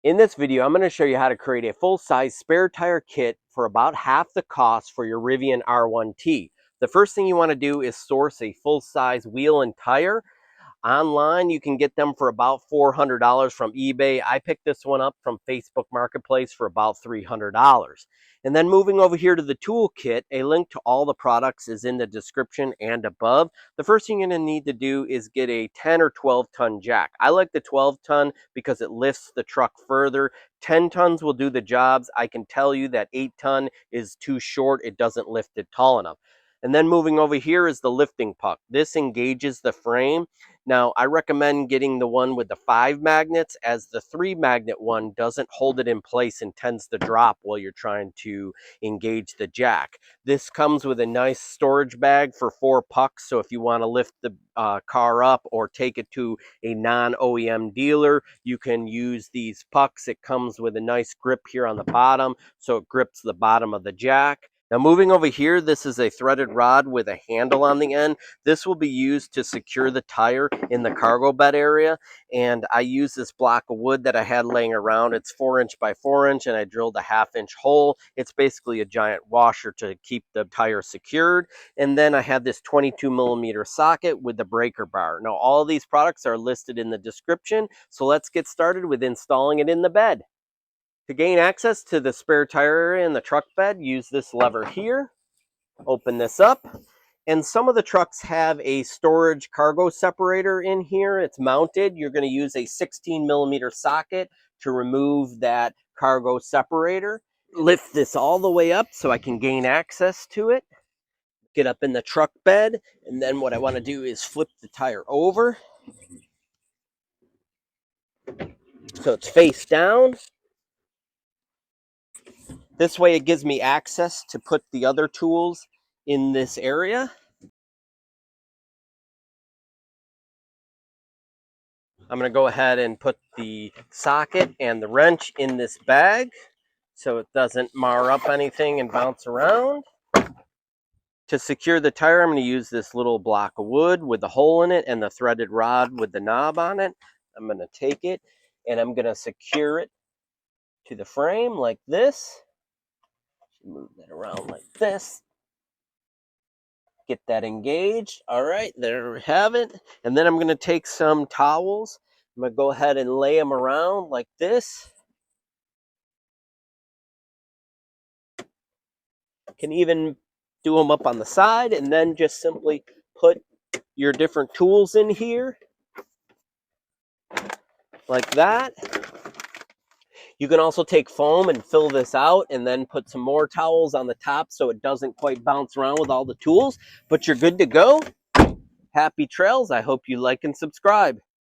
In this video, I'm going to show you how to create a full-size spare tire kit for about half the cost for your Rivian R1T. The first thing you want to do is source a full-size wheel and tire. Online, you can get them for about $400 from eBay. I picked this one up from Facebook Marketplace for about $300. And then moving over here to the toolkit, a link to all the products is in the description and above. The first thing you're going to need to do is get a 10 or 12 ton jack. I like the 12 ton because it lifts the truck further. 10 tons will do the jobs. I can tell you that 8 ton is too short. It doesn't lift it tall enough. And then moving over here is the lifting puck. This engages the frame. Now, I recommend getting the one with the 5 magnets, as the 3 magnet one doesn't hold it in place and tends to drop while you're trying to engage the jack. This comes with a nice storage bag for 4 pucks, so if you want to lift the car up or take it to a non-OEM dealer, you can use these pucks. It comes with a nice grip here on the bottom, so it grips the bottom of the jack. Now moving over here, this is a threaded rod with a handle on the end. This will be used to secure the tire in the cargo bed area. And I use this block of wood that I had laying around. It's 4" by 4" and I drilled a 1/2" hole. It's basically a giant washer to keep the tire secured. And then I have this 22mm socket with the breaker bar. Now all of these products are listed in the description. So let's get started with installing it in the bed. To gain access to the spare tire area in the truck bed, use this lever here. Open this up. And some of the trucks have a storage cargo separator in here. It's mounted. You're going to use a 16mm socket to remove that cargo separator. Lift this all the way up so I can gain access to it. Get up in the truck bed. And then what I want to do is flip the tire over so it's face down. This way it gives me access to put the other tools in this area. I'm going to go ahead and put the socket and the wrench in this bag so it doesn't mar up anything and bounce around. To secure the tire, I'm going to use this little block of wood with a hole in it and the threaded rod with the knob on it. I'm going to take it and I'm going to secure it to the frame like this. Move that around like this. Get that engaged. All right, there we have it. And then I'm going to take some towels. I'm going to go ahead and lay them around like this. Can even do them up on the side and then just simply put your different tools in here like that. You can also take foam and fill this out and then put some more towels on the top so it doesn't quite bounce around with all the tools, but you're good to go. Happy trails. I hope you like and subscribe.